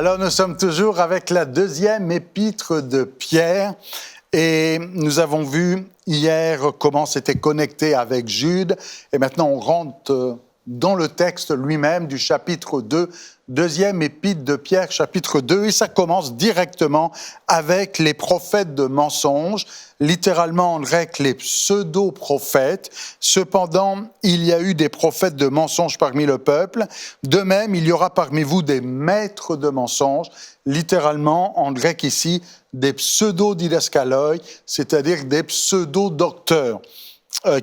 Alors nous sommes toujours avec la deuxième épître de Pierre et nous avons vu hier comment c'était connecté avec Jude et maintenant on rentre dans le texte lui-même du chapitre 2, deuxième épître de Pierre, chapitre 2, et ça commence directement avec les prophètes de mensonges, littéralement en grec les pseudo-prophètes. Cependant, il y a eu des prophètes de mensonges parmi le peuple. De même, il y aura parmi vous des maîtres de mensonges, littéralement en grec ici, des pseudo-didaskaloi, c'est-à-dire des pseudo-docteurs.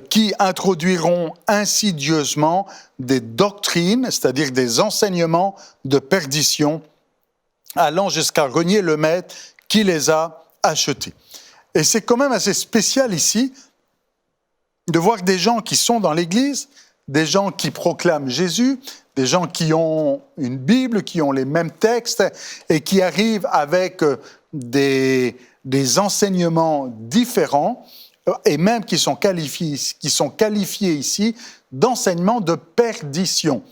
Qui introduiront insidieusement des doctrines, c'est-à-dire des enseignements de perdition, allant jusqu'à renier le maître qui les a achetés. Et c'est quand même assez spécial ici de voir des gens qui sont dans l'Église, des gens qui proclament Jésus, des gens qui ont une Bible, qui ont les mêmes textes et qui arrivent avec des enseignements différents, et même qui sont qualifiés ici d'enseignement de perdition.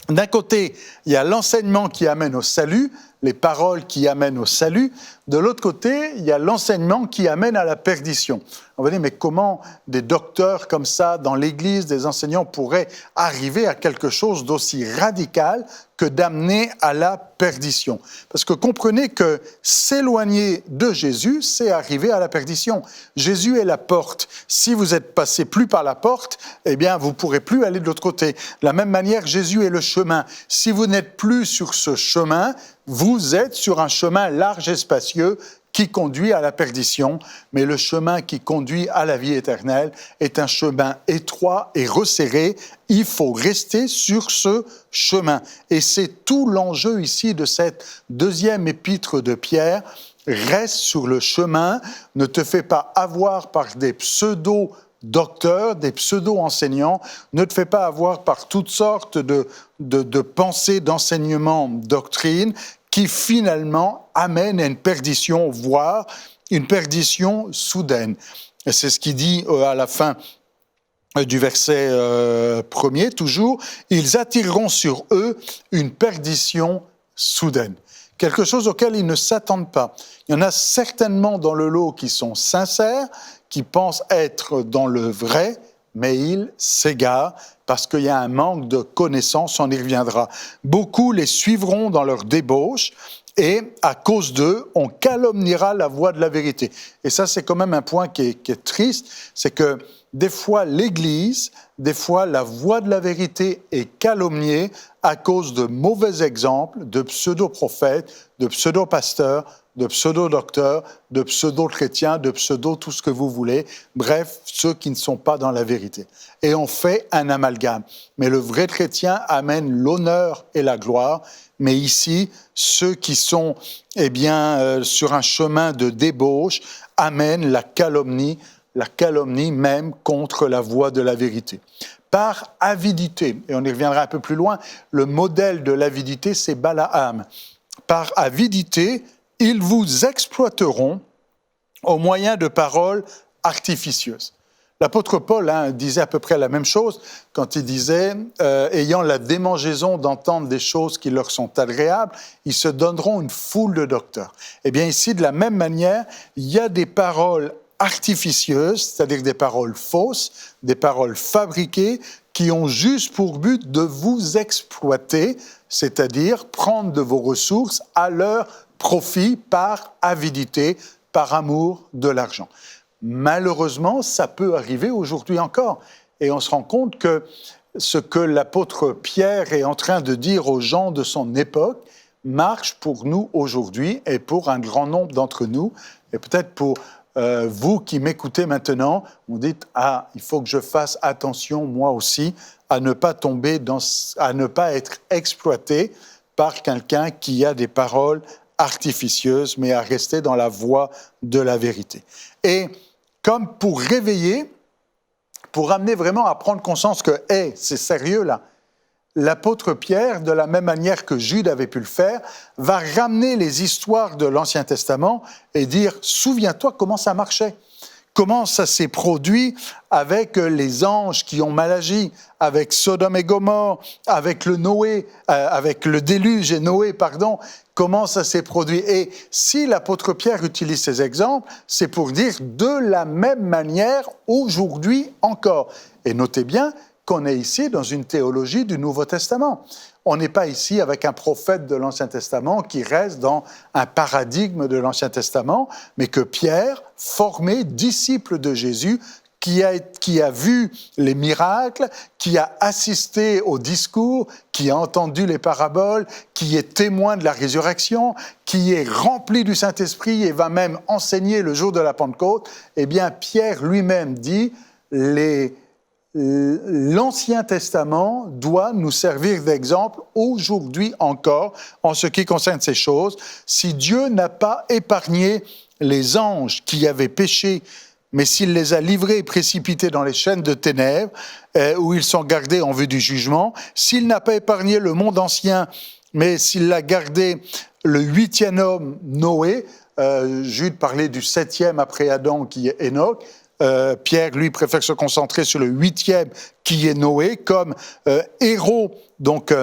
D'un côté, il y a l'enseignement qui amène au salut, les paroles qui amènent au salut. De l'autre côté, il y a l'enseignement qui amène à la perdition. On va dire, mais comment des docteurs comme ça, dans l'Église, des enseignants pourraient arriver à quelque chose d'aussi radical que d'amener à la perdition? Parce que comprenez que s'éloigner de Jésus, c'est arriver à la perdition. Jésus est la porte. Si vous êtes passé plus par la porte, eh bien, vous ne pourrez plus aller de l'autre côté. De la même manière, Jésus est le chemin. Si vous n'êtes plus sur ce chemin, vous êtes sur un chemin large et spacieux qui conduit à la perdition, mais le chemin qui conduit à la vie éternelle est un chemin étroit et resserré. Il faut rester sur ce chemin. Et c'est tout l'enjeu ici de cette deuxième épître de Pierre. Reste sur le chemin, ne te fais pas avoir par des pseudo-docteurs, des pseudo-enseignants, ne te fais pas avoir par toutes sortes de pensées, d'enseignements, doctrines, qui finalement amène à une perdition, voire une perdition soudaine. Et c'est ce qu'il dit à la fin du verset 1er, toujours, « Ils attireront sur eux une perdition soudaine ». Quelque chose auquel ils ne s'attendent pas. Il y en a certainement dans le lot qui sont sincères, qui pensent être dans le vrai, mais ils s'égarent parce qu'il y a un manque de connaissance, on y reviendra. Beaucoup les suivront dans leur débauche et à cause d'eux, on calomniera la voie de la vérité. Et ça, c'est quand même un point qui est triste, c'est que des fois l'Église, des fois la voie de la vérité est calomniée à cause de mauvais exemples, de pseudo-prophètes, de pseudo-pasteurs, de pseudo-docteurs, de pseudo-chrétiens, de pseudo tout ce que vous voulez, bref, ceux qui ne sont pas dans la vérité. Et on fait un amalgame. Mais le vrai chrétien amène l'honneur et la gloire, mais ici, ceux qui sont sur un chemin de débauche amènent la calomnie même contre la voie de la vérité. Par avidité, et on y reviendra un peu plus loin, le modèle de l'avidité, c'est Balaam. Par avidité, ils vous exploiteront au moyen de paroles artificieuses. L'apôtre Paul disait à peu près la même chose quand il disait ayant la démangeaison d'entendre des choses qui leur sont agréables, ils se donneront une foule de docteurs. Eh bien ici, de la même manière, il y a des paroles artificieuses, c'est-à-dire des paroles fausses, des paroles fabriquées, qui ont juste pour but de vous exploiter, c'est-à-dire prendre de vos ressources à leur profit par avidité, par amour de l'argent. Malheureusement, ça peut arriver aujourd'hui encore. Et on se rend compte que ce que l'apôtre Pierre est en train de dire aux gens de son époque marche pour nous aujourd'hui et pour un grand nombre d'entre nous. Et peut-être pour vous qui m'écoutez maintenant, vous dites « Ah, il faut que je fasse attention, moi aussi, à ne pas à ne pas être exploité par quelqu'un qui a des paroles artificieuse, mais à rester dans la voie de la vérité. » Et comme pour réveiller, pour amener vraiment à prendre conscience que hey, c'est sérieux là, l'apôtre Pierre, de la même manière que Jude avait pu le faire, va ramener les histoires de l'Ancien Testament et dire « Souviens-toi comment ça marchait ». Comment ça s'est produit avec les anges qui ont mal agi, avec Sodome et Gomorrhe, avec le déluge et Noé, comment ça s'est produit. Et si l'apôtre Pierre utilise ces exemples, c'est pour dire de la même manière aujourd'hui encore. Et notez bien qu'on est ici dans une théologie du Nouveau Testament. On n'est pas ici avec un prophète de l'Ancien Testament qui reste dans un paradigme de l'Ancien Testament, mais que Pierre, formé disciple de Jésus, qui a vu les miracles, qui a assisté au discours, qui a entendu les paraboles, qui est témoin de la résurrection, qui est rempli du Saint-Esprit et va même enseigner le jour de la Pentecôte, eh bien Pierre lui-même dit l'Ancien Testament doit nous servir d'exemple aujourd'hui encore en ce qui concerne ces choses. Si Dieu n'a pas épargné les anges qui avaient péché, mais s'il les a livrés et précipités dans les chaînes de ténèbres, où ils sont gardés en vue du jugement, s'il n'a pas épargné le monde ancien, mais s'il l'a gardé le 8e homme, Noé, Jude parlait du 7e après Adam qui est Enoch, Pierre, lui, préfère se concentrer sur le 8e qui est Noé, comme héros, donc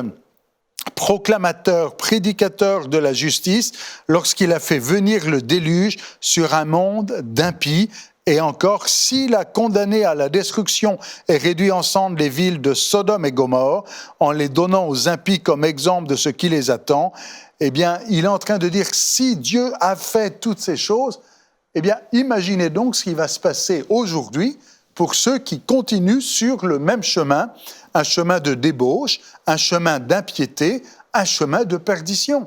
proclamateur, prédicateur de la justice, lorsqu'il a fait venir le déluge sur un monde d'impies. Et encore, s'il a condamné à la destruction et réduit ensemble les villes de Sodome et Gomorrhe, en les donnant aux impies comme exemple de ce qui les attend, eh bien, il est en train de dire, si Dieu a fait toutes ces choses, eh bien, imaginez donc ce qui va se passer aujourd'hui pour ceux qui continuent sur le même chemin, un chemin de débauche, un chemin d'impiété, un chemin de perdition.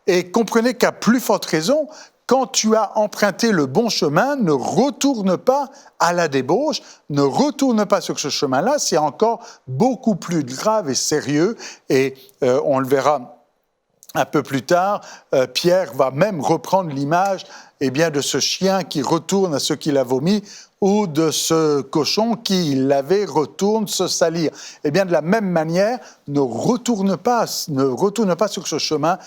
Et comprenez qu'à plus forte raison, quand tu as emprunté le bon chemin, ne retourne pas à la débauche, ne retourne pas sur ce chemin-là, c'est encore beaucoup plus grave et sérieux, et on le verra un peu plus tard, Pierre va même reprendre l'image de ce chien qui retourne à ce qu'il a vomi, ou de ce cochon qui l'avait retourne se salir. Eh bien, de la même manière, ne retourne pas sur ce chemin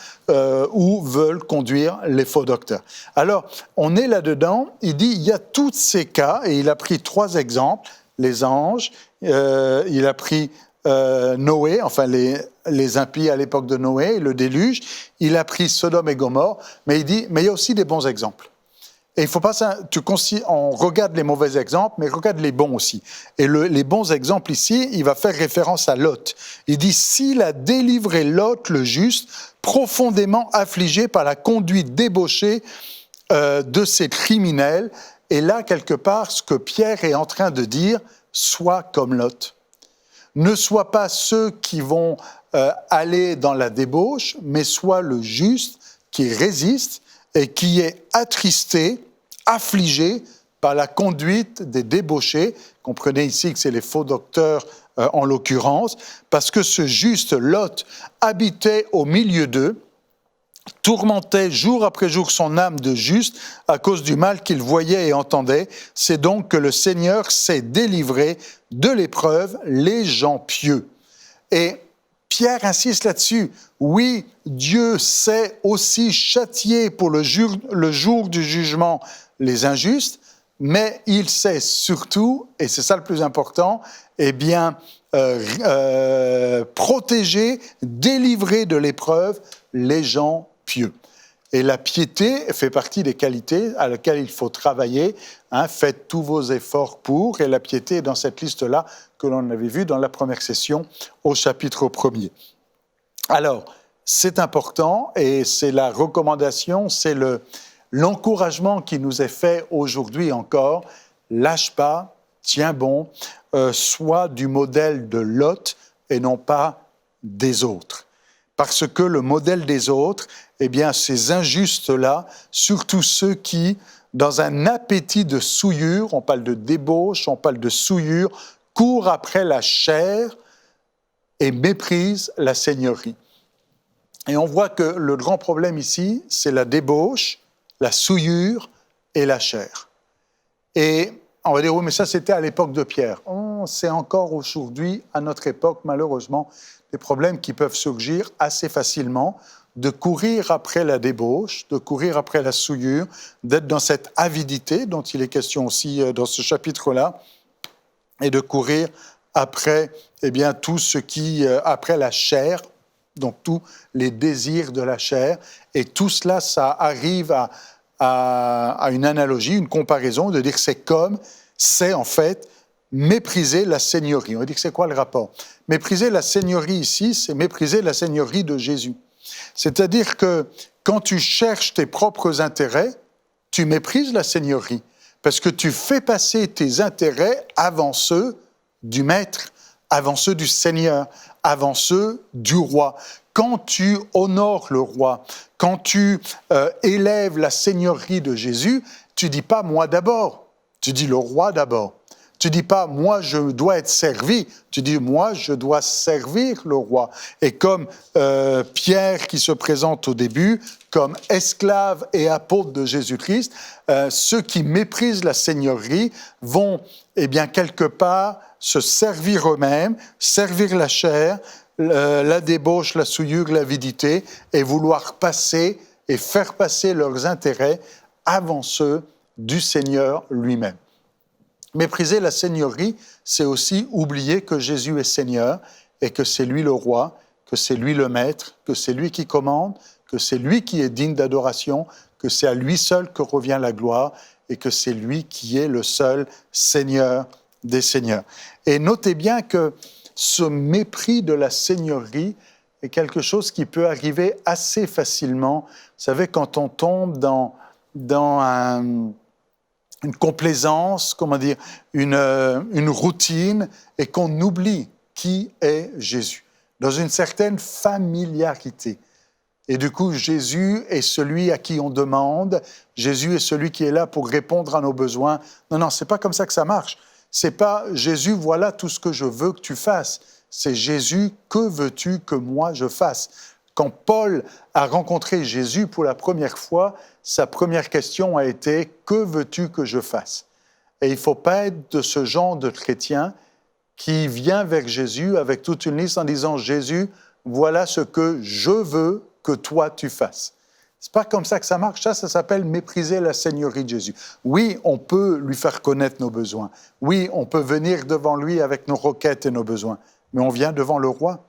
où veulent conduire les faux docteurs. Alors, on est là-dedans, il dit, il y a tous ces cas, et il a pris 3 exemples, les anges, il a pris Noé, enfin les impies à l'époque de Noé, le déluge, il a pris Sodome et Gomorrhe, mais il dit, mais il y a aussi des bons exemples. Et il ne faut pas ça, on regarde les mauvais exemples, mais regarde les bons aussi. Et les bons exemples ici, il va faire référence à Lot. Il dit, s'il a délivré Lot, le juste, profondément affligé par la conduite débauchée de ces criminels, et là, quelque part, ce que Pierre est en train de dire, sois comme Lot. Ne sois pas ceux qui vont aller dans la débauche, mais sois le juste qui résiste et qui est attristé, affligé par la conduite des débauchés. Comprenez ici que c'est les faux docteurs en l'occurrence, parce que ce juste Lot habitait au milieu d'eux, tourmentait jour après jour son âme de juste à cause du mal qu'il voyait et entendait. C'est donc que le Seigneur sait délivrer de l'épreuve les gens pieux. Et Pierre insiste là-dessus. Oui, Dieu sait aussi châtier pour le jour du jugement les injustes, mais il sait surtout, et c'est ça le plus important, protéger, délivrer de l'épreuve les gens pieux. Et la piété fait partie des qualités à laquelle il faut travailler. Faites tous vos efforts pour, et la piété est dans cette liste-là que l'on avait vue dans la première session au chapitre 1er. Alors, c'est important et c'est la recommandation, c'est l'encouragement qui nous est fait aujourd'hui encore. Lâche pas, tiens bon, sois du modèle de Lot et non pas des autres. Parce que le modèle des autres, ces injustes-là, surtout ceux qui, dans un appétit de souillure, on parle de débauche, on parle de souillure, courent après la chair et méprisent la seigneurie. Et on voit que le grand problème ici, c'est la débauche, la souillure et la chair. Et on va dire, oui, mais ça c'était à l'époque de Pierre. C'est encore aujourd'hui, à notre époque, malheureusement, des problèmes qui peuvent surgir assez facilement, de courir après la débauche, de courir après la souillure, d'être dans cette avidité dont il est question aussi dans ce chapitre-là, et de courir après tout ce qui, après la chair, donc tous les désirs de la chair. Et tout cela, ça arrive à une analogie, une comparaison, de dire que c'est en fait mépriser la seigneurie. On va dire que c'est quoi le rapport? Mépriser la seigneurie ici, c'est mépriser la seigneurie de Jésus. C'est-à-dire que quand tu cherches tes propres intérêts, tu méprises la seigneurie, parce que tu fais passer tes intérêts avant ceux du Maître, avant ceux du Seigneur, avant ceux du Roi. Quand tu honores le Roi, quand tu élèves la seigneurie de Jésus, tu dis pas « moi d'abord », tu dis « le Roi d'abord ». Tu dis pas « moi je dois être servi », tu dis « moi je dois servir le Roi ». Et comme Pierre qui se présente au début, comme esclave et apôtre de Jésus-Christ, ceux qui méprisent la seigneurie vont, eh bien, quelque part, se servir eux-mêmes, servir la chair, la débauche, la souillure, l'avidité, et vouloir passer et faire passer leurs intérêts avant ceux du Seigneur lui-même. Mépriser la seigneurie, c'est aussi oublier que Jésus est Seigneur et que c'est lui le Roi, que c'est lui le Maître, que c'est lui qui commande, que c'est lui qui est digne d'adoration, que c'est à lui seul que revient la gloire et que c'est lui qui est le seul Seigneur des Seigneurs. Et notez bien que ce mépris de la seigneurie est quelque chose qui peut arriver assez facilement. Vous savez, quand on tombe dans une complaisance, comment dire, une routine, et qu'on oublie qui est Jésus, dans une certaine familiarité. Et du coup, Jésus est celui à qui on demande, Jésus est celui qui est là pour répondre à nos besoins. Non, c'est pas comme ça que ça marche. C'est pas « Jésus, voilà tout ce que je veux que tu fasses ». C'est « Jésus, que veux-tu que moi je fasse ?» Quand Paul a rencontré Jésus pour la première fois, sa première question a été « Que veux-tu que je fasse ?» Et il ne faut pas être de ce genre de chrétien qui vient vers Jésus avec toute une liste en disant « Jésus, voilà ce que je veux que toi tu fasses ». Ce n'est pas comme ça que ça marche. Ça s'appelle mépriser la seigneurie de Jésus. Oui, on peut lui faire connaître nos besoins. Oui, on peut venir devant lui avec nos requêtes et nos besoins. Mais on vient devant le Roi,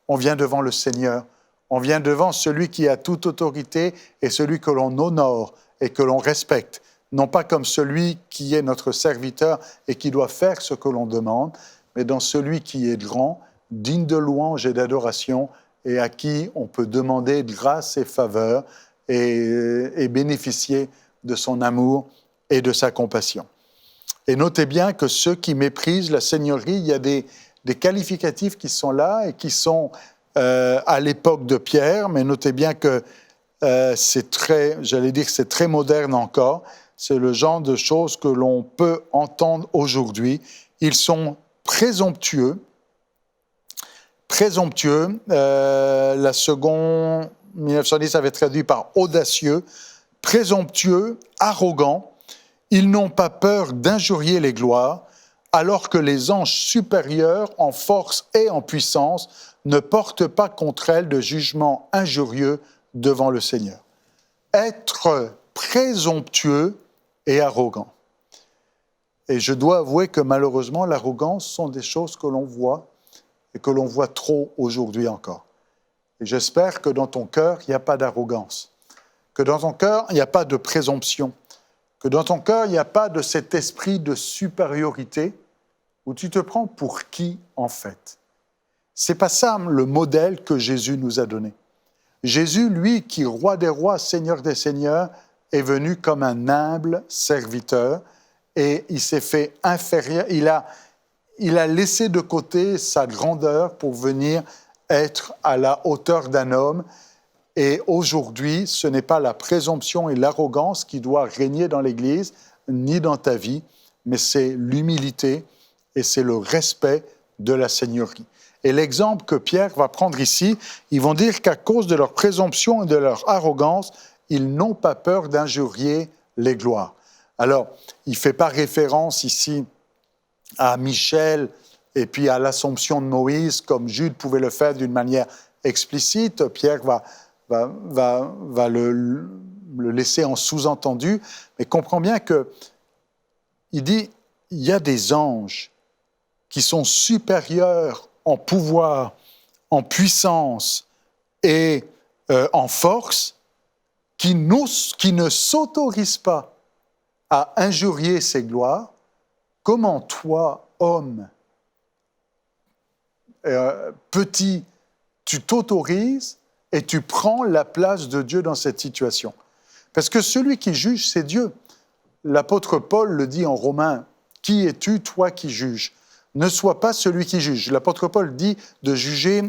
on vient devant le Seigneur. On vient devant celui qui a toute autorité et celui que l'on honore et que l'on respecte. Non pas comme celui qui est notre serviteur et qui doit faire ce que l'on demande, mais dans celui qui est grand, digne de louange et d'adoration et à qui on peut demander grâce et faveur et bénéficier de son amour et de sa compassion. Et notez bien que ceux qui méprisent la seigneurie, il y a des qualificatifs qui sont là et qui sont à l'époque de Pierre, mais notez bien que c'est très moderne encore. C'est le genre de choses que l'on peut entendre aujourd'hui. Ils sont présomptueux. La seconde 1910 avait traduit par audacieux, présomptueux, arrogants. Ils n'ont pas peur d'injurier les gloires, alors que les anges supérieurs, en force et en puissance, ne portent pas contre elles de jugement injurieux devant le Seigneur. Être présomptueux et arrogant. Et je dois avouer que malheureusement, l'arrogance sont des choses que l'on voit et que l'on voit trop aujourd'hui encore. Et j'espère que dans ton cœur, il n'y a pas d'arrogance, que dans ton cœur, il n'y a pas de présomption, que dans ton cœur, il n'y a pas de cet esprit de supériorité où tu te prends pour qui en fait. C'est pas ça le modèle que Jésus nous a donné. Jésus, lui, qui est roi des rois, seigneur des seigneurs, est venu comme un humble serviteur et il s'est fait inférieur. Il a laissé de côté sa grandeur pour venir être à la hauteur d'un homme. Et aujourd'hui, ce n'est pas la présomption et l'arrogance qui doivent régner dans l'Église, ni dans ta vie, mais c'est l'humilité et c'est le respect de la seigneurie. Et l'exemple que Pierre va prendre ici, ils vont dire qu'à cause de leur présomption et de leur arrogance, ils n'ont pas peur d'injurier les gloires. Alors, il ne fait pas référence ici à Michel et puis à l'Assomption de Moïse, comme Jude pouvait le faire d'une manière explicite. Pierre va le laisser en sous-entendu, mais comprends bien qu'il dit il y a des anges qui sont supérieurs en pouvoir, en puissance, et en force, qui ne s'autorise pas à injurier ses gloires, comment toi, homme, petit, tu t'autorises et tu prends la place de Dieu dans cette situation? Parce que celui qui juge, c'est Dieu. L'apôtre Paul le dit en Romains, « Qui es-tu, toi qui juges ?» Ne sois pas celui qui juge. L'apôtre Paul dit de juger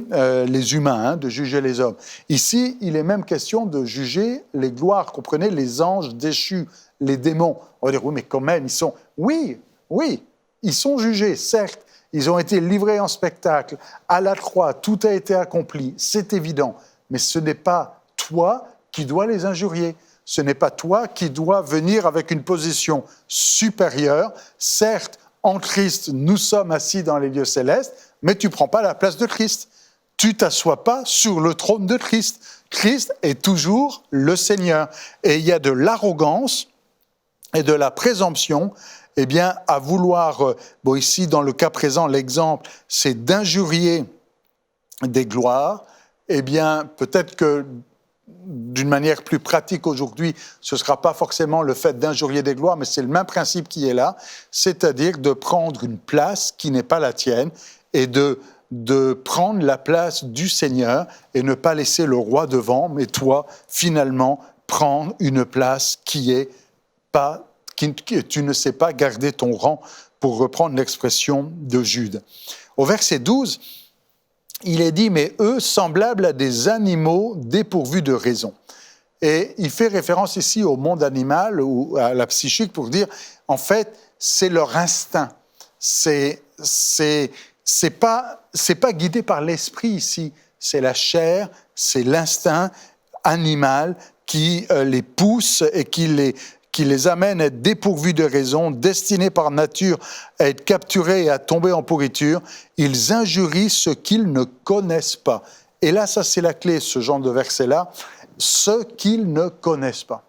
les humains, de juger les hommes. Ici, il est même question de juger les gloires. Comprenez, les anges déchus, les démons. On va dire, oui, mais quand même, ils sont... Oui, ils sont jugés, certes. Ils ont été livrés en spectacle. À la croix, tout a été accompli. C'est évident. Mais ce n'est pas toi qui dois les injurier. Ce n'est pas toi qui dois venir avec une position supérieure. Certes, en Christ, nous sommes assis dans les lieux célestes, mais tu ne prends pas la place de Christ. Tu ne t'assois pas sur le trône de Christ. Christ est toujours le Seigneur. Et il y a de l'arrogance et de la présomption, à vouloir, ici dans le cas présent, l'exemple, c'est d'injurier des gloires. Peut-être que d'une manière plus pratique aujourd'hui, ce ne sera pas forcément le fait d'injurier des gloires, mais c'est le même principe qui est là, c'est-à-dire de prendre une place qui n'est pas la tienne et de prendre la place du Seigneur et ne pas laisser le roi devant, mais toi, finalement, prendre une place qui tu ne sais pas garder ton rang, pour reprendre l'expression de Jude. Au verset 12, il est dit, mais eux, semblables à des animaux dépourvus de raison. Et il fait référence ici au monde animal ou à la psychique pour dire, en fait, c'est leur instinct. C'est pas guidé par l'esprit ici, c'est la chair, c'est l'instinct animal qui les pousse et qui les amène à être dépourvus de raison, destinés par nature à être capturés et à tomber en pourriture. Ils injurient ce qu'ils ne connaissent pas. Et là, ça c'est la clé, ce genre de verset-là, ce qu'ils ne connaissent pas.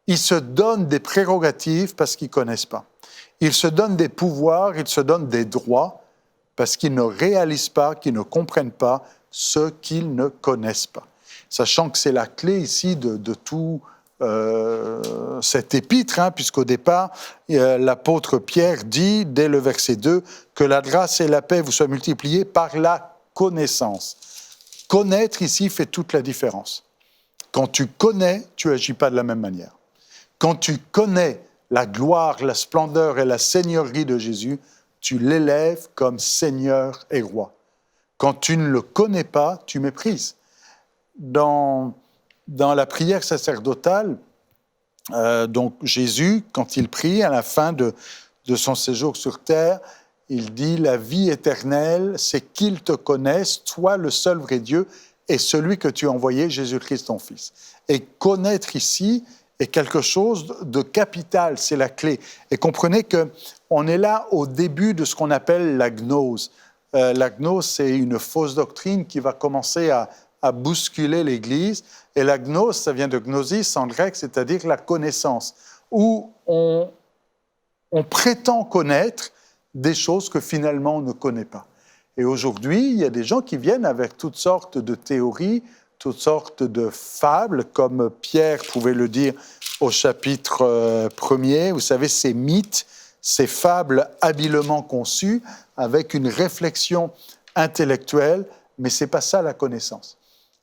Ils se donnent des prérogatives parce qu'ils ne connaissent pas. Ils se donnent des pouvoirs, ils se donnent des droits parce qu'ils ne réalisent pas, qu'ils ne comprennent pas ce qu'ils ne connaissent pas. Sachant que c'est la clé ici de tout cet épître, puisqu'au départ, l'apôtre Pierre dit, dès le verset 2, que la grâce et la paix vous soient multipliées par la connaissance. Connaître ici fait toute la différence. Quand tu connais, tu n'agis pas de la même manière. Quand tu connais la gloire, la splendeur et la seigneurie de Jésus, tu l'élèves comme Seigneur et Roi. Quand tu ne le connais pas, tu méprises. Dans la prière sacerdotale, donc Jésus, quand il prie à la fin de son séjour sur terre, il dit « La vie éternelle, c'est qu'ils te connaissent, toi le seul vrai Dieu, et celui que tu as envoyé, Jésus-Christ ton Fils. » Et connaître ici est quelque chose de capital, c'est la clé. Et comprenez qu'on est là au début de ce qu'on appelle la gnose. La gnose, c'est une fausse doctrine qui va commencer à bousculer l'Église. Et la gnose, ça vient de gnosis en grec, c'est-à-dire la connaissance, où on prétend connaître des choses que finalement on ne connaît pas. Et aujourd'hui, il y a des gens qui viennent avec toutes sortes de théories, toutes sortes de fables, comme Pierre pouvait le dire au chapitre 1er. Vous savez, ces mythes, ces fables habilement conçues, avec une réflexion intellectuelle, mais ce n'est pas ça la connaissance.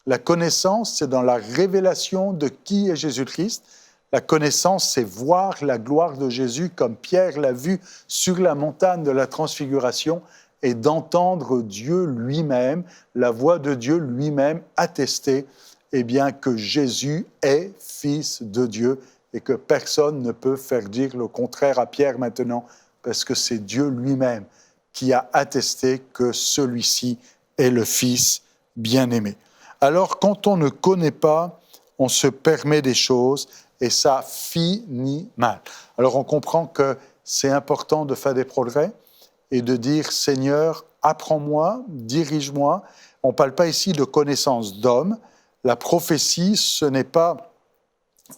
La connaissance, c'est dans la révélation de qui est Jésus-Christ. La connaissance, c'est voir la gloire de Jésus comme Pierre l'a vu sur la montagne de la Transfiguration et d'entendre Dieu lui-même, la voix de Dieu lui-même attester que Jésus est Fils de Dieu et que personne ne peut faire dire le contraire à Pierre maintenant parce que c'est Dieu lui-même qui a attesté que celui-ci est le Fils bien-aimé. Alors, quand on ne connaît pas, on se permet des choses et ça finit mal. Alors, on comprend que c'est important de faire des progrès et de dire « Seigneur, apprends-moi, dirige-moi ». On ne parle pas ici de connaissance d'homme. La prophétie, ce n'est pas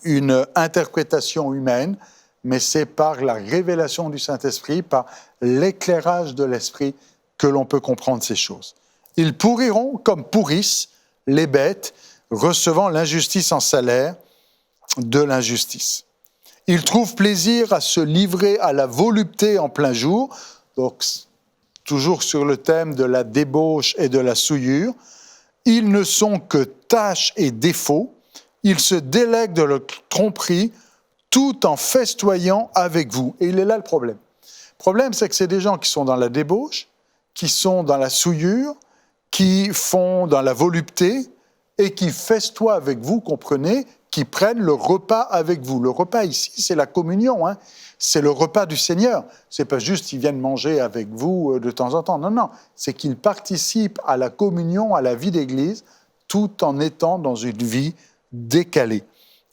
une interprétation humaine, mais c'est par la révélation du Saint-Esprit, par l'éclairage de l'Esprit que l'on peut comprendre ces choses. Ils pourriront comme pourrissent les bêtes, recevant l'injustice en salaire de l'injustice. Ils trouvent plaisir à se livrer à la volupté en plein jour, donc toujours sur le thème de la débauche et de la souillure. Ils ne sont que tâches et défauts, ils se délèguent de leur tromperie tout en festoyant avec vous. Et il est là le problème. Le problème, c'est que c'est des gens qui sont dans la débauche, qui sont dans la souillure, qui font dans la volupté et qui festoient avec vous, comprenez, qui prennent le repas avec vous. Le repas ici, c'est la communion, hein. C'est le repas du Seigneur. C'est pas juste qu'ils viennent manger avec vous de temps en temps. Non, non, c'est qu'ils participent à la communion, à la vie d'Église, tout en étant dans une vie décalée.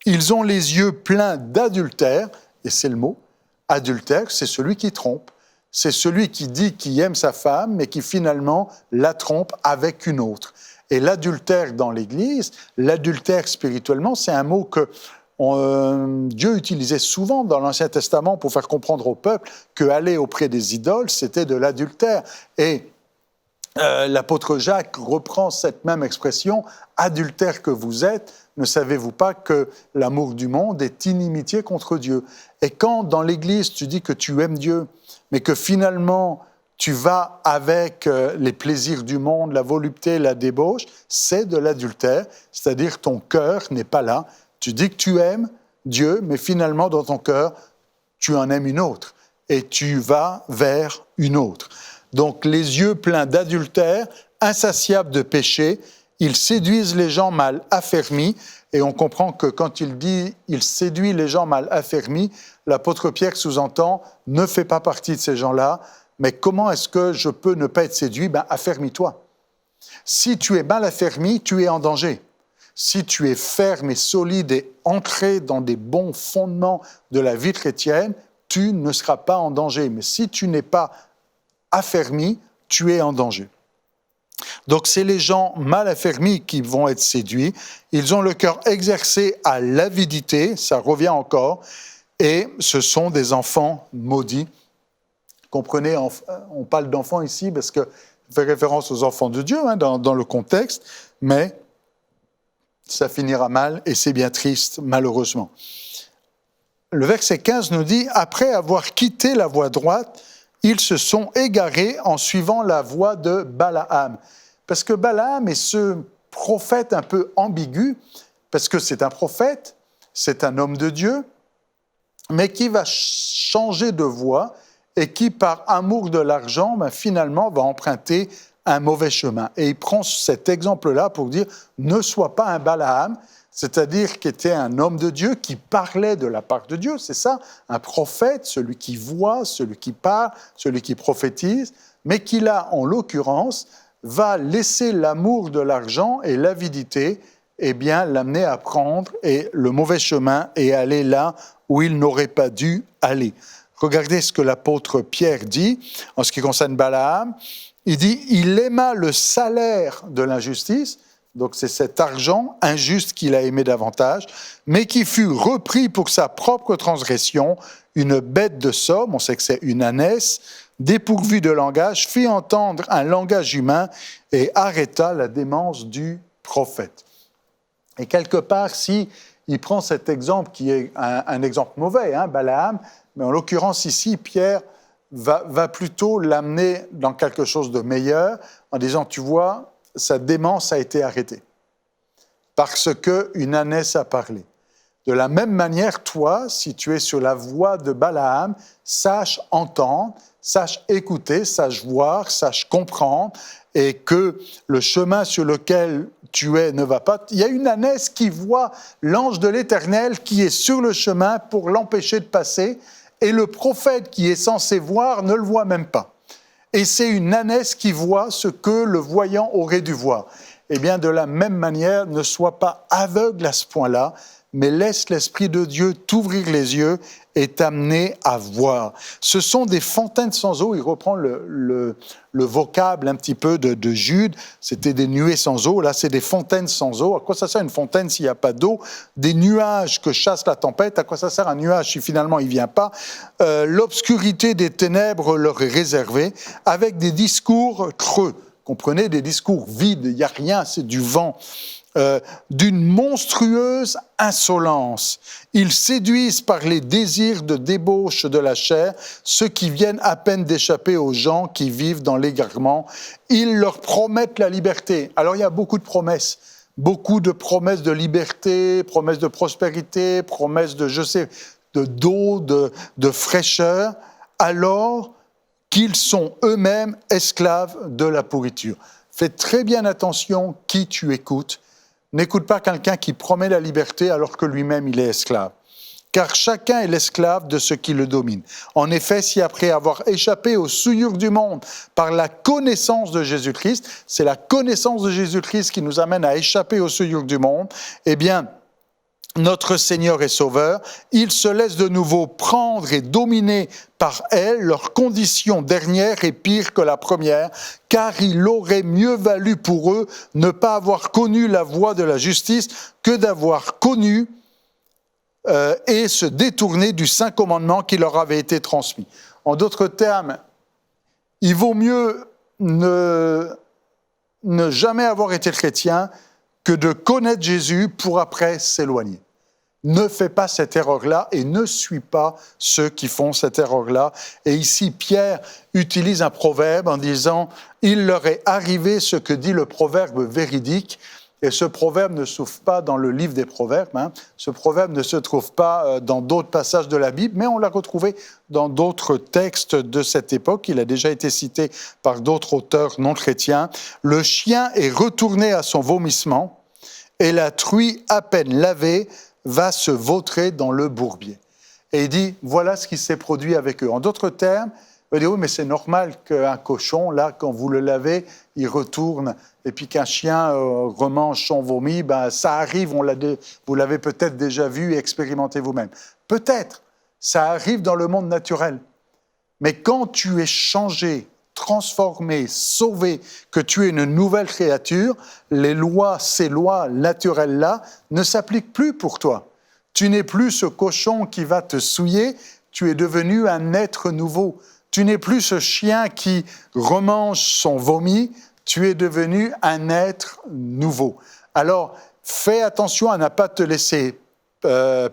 Ils ont les yeux pleins d'adultère, et c'est le mot, adultère, c'est celui qui trompe. C'est celui qui dit qu'il aime sa femme, mais qui finalement la trompe avec une autre. Et l'adultère dans l'Église, l'adultère spirituellement, c'est un mot que Dieu utilisait souvent dans l'Ancien Testament pour faire comprendre au peuple qu'aller auprès des idoles, c'était de l'adultère. Et l'apôtre Jacques reprend cette même expression, « Adultère que vous êtes, ne savez-vous pas que l'amour du monde est inimitié contre Dieu ?» Et quand dans l'Église tu dis que tu aimes Dieu, mais que finalement tu vas avec les plaisirs du monde, la volupté, la débauche, c'est de l'adultère, c'est-à-dire ton cœur n'est pas là. Tu dis que tu aimes Dieu, mais finalement dans ton cœur, tu en aimes une autre et tu vas vers une autre. Donc les yeux pleins d'adultère, insatiables de péché, ils séduisent les gens mal affermis, et on comprend que quand il dit « il séduit les gens mal affermis », l'apôtre Pierre sous-entend « ne fais pas partie de ces gens-là », mais comment est-ce que je peux ne pas être séduit ? Affermis-toi. Si tu es mal affermi, tu es en danger. Si tu es ferme et solide et ancré dans des bons fondements de la vie chrétienne, tu ne seras pas en danger. Mais si tu n'es pas affermi, tu es en danger. Donc c'est les gens mal affermis qui vont être séduits. Ils ont le cœur exercé à l'avidité, ça revient encore, et ce sont des enfants maudits. Comprenez, on parle d'enfants ici parce que ça fait référence aux enfants de Dieu dans le contexte, mais ça finira mal et c'est bien triste, malheureusement. Le verset 15 nous dit « Après avoir quitté la voie droite, ils se sont égarés en suivant la voie de Balaam. » Parce que Balaam est ce prophète un peu ambigu, parce que c'est un prophète, c'est un homme de Dieu, mais qui va changer de voie et qui, par amour de l'argent, finalement va emprunter un mauvais chemin. Et il prend cet exemple-là pour dire « ne sois pas un Balaam », c'est-à-dire qui était un homme de Dieu qui parlait de la part de Dieu, c'est ça, un prophète, celui qui voit, celui qui parle, celui qui prophétise, mais qui là, en l'occurrence, va laisser l'amour de l'argent et l'avidité, l'amener à prendre le mauvais chemin et aller là où il n'aurait pas dû aller. Regardez ce que l'apôtre Pierre dit en ce qui concerne Balaam. Il dit « Il aima le salaire de l'injustice », donc c'est cet argent injuste qu'il a aimé davantage, mais qui fut repris pour sa propre transgression, une bête de somme, on sait que c'est une ânesse, dépourvue de langage, fit entendre un langage humain et arrêta la démence du prophète. Et quelque part, si il prend cet exemple qui est un exemple mauvais, Balaam, mais en l'occurrence ici, Pierre va plutôt l'amener dans quelque chose de meilleur en disant, tu vois, sa démence a été arrêtée parce qu'une ânesse a parlé. De la même manière, toi, si tu es sur la voie de Balaam, sache entendre, sache écouter, sache voir, sache comprendre, et que le chemin sur lequel tu es ne va pas. Il y a une ânesse qui voit l'ange de l'Éternel qui est sur le chemin pour l'empêcher de passer, et le prophète qui est censé voir ne le voit même pas. Et c'est une ânesse qui voit ce que le voyant aurait dû voir. Eh bien, de la même manière, ne sois pas aveugle à ce point-là, mais laisse l'Esprit de Dieu t'ouvrir les yeux et t'amener à voir. Ce sont des fontaines sans eau. Il reprend le vocable un petit peu de Jude. C'était des nuées sans eau. Là, c'est des fontaines sans eau. À quoi ça sert une fontaine s'il n'y a pas d'eau ? Des nuages que chasse la tempête. À quoi ça sert un nuage si finalement il ne vient pas ? L'obscurité des ténèbres leur est réservée avec des discours creux. comprenez, des discours vides, il n'y a rien, c'est du vent. D'une monstrueuse insolence. Ils séduisent par les désirs de débauche de la chair ceux qui viennent à peine d'échapper aux gens qui vivent dans l'égarement. Ils leur promettent la liberté. Alors il y a beaucoup de promesses de liberté, promesses de prospérité, promesses d'eau, de fraîcheur, alors qu'ils sont eux-mêmes esclaves de la pourriture. Fais très bien attention qui tu écoutes. N'écoute pas quelqu'un qui promet la liberté alors que lui-même il est esclave. Car chacun est l'esclave de ce qui le domine. En effet, si après avoir échappé aux souillures du monde par la connaissance de Jésus-Christ, c'est la connaissance de Jésus-Christ qui nous amène à échapper aux souillures du monde, eh bien, notre Seigneur et Sauveur, il se laisse de nouveau prendre et dominer par elles. Leur condition dernière est pire que la première, car il aurait mieux valu pour eux ne pas avoir connu la voie de la justice que d'avoir connu et se détourner du saint commandement qui leur avait été transmis. En d'autres termes, il vaut mieux ne jamais avoir été chrétien que de connaître Jésus pour après s'éloigner. Ne fais pas cette erreur-là et ne suis pas ceux qui font cette erreur-là. Et ici, Pierre utilise un proverbe en disant « Il leur est arrivé ce que dit le proverbe véridique ». Et ce proverbe ne se trouve pas dans le livre des proverbes, Ce proverbe ne se trouve pas dans d'autres passages de la Bible, mais on l'a retrouvé dans d'autres textes de cette époque. Il a déjà été cité par d'autres auteurs non chrétiens. « Le chien est retourné à son vomissement et la truie à peine lavée va se vautrer dans le bourbier. » Et il dit, voilà ce qui s'est produit avec eux. En d'autres termes, il dit, oui, mais c'est normal qu'un cochon, là, quand vous le lavez, il retourne, et puis qu'un chien remange son vomi, ça arrive, vous l'avez peut-être déjà vu et expérimenté vous-même. Peut-être, ça arrive dans le monde naturel. Mais quand tu es changé, transformé, sauvé, que tu es une nouvelle créature, ces lois naturelles-là ne s'appliquent plus pour toi. Tu n'es plus ce cochon qui va te souiller, tu es devenu un être nouveau. Tu n'es plus ce chien qui remange son vomi, tu es devenu un être nouveau. Alors, fais attention à ne pas te laisser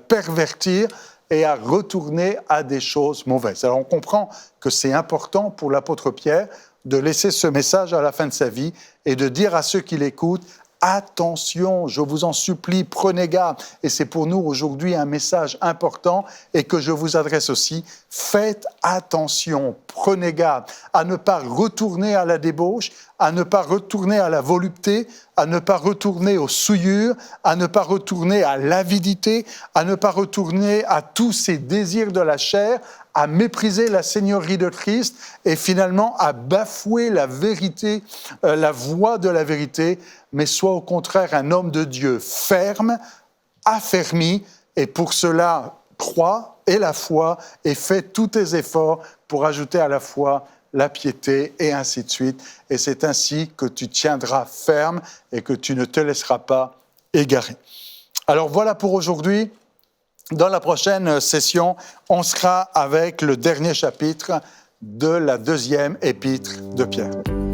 pervertir et à retourner à des choses mauvaises. Alors, on comprend que c'est important pour l'apôtre Pierre de laisser ce message à la fin de sa vie et de dire à ceux qui l'écoutent, attention, je vous en supplie, prenez garde. Et c'est pour nous aujourd'hui un message important et que je vous adresse aussi. Faites attention, prenez garde à ne pas retourner à la débauche, à ne pas retourner à la volupté, à ne pas retourner aux souillures, à ne pas retourner à l'avidité, à ne pas retourner à tous ces désirs de la chair, à mépriser la seigneurie de Christ et finalement à bafouer la vérité, la voie de la vérité, mais sois au contraire un homme de Dieu ferme, affermi, et pour cela crois et la foi et fais tous tes efforts pour ajouter à la foi la piété et ainsi de suite. Et c'est ainsi que tu tiendras ferme et que tu ne te laisseras pas égarer. Alors voilà pour aujourd'hui. Dans la prochaine session, on sera avec le dernier chapitre de la deuxième épître de Pierre.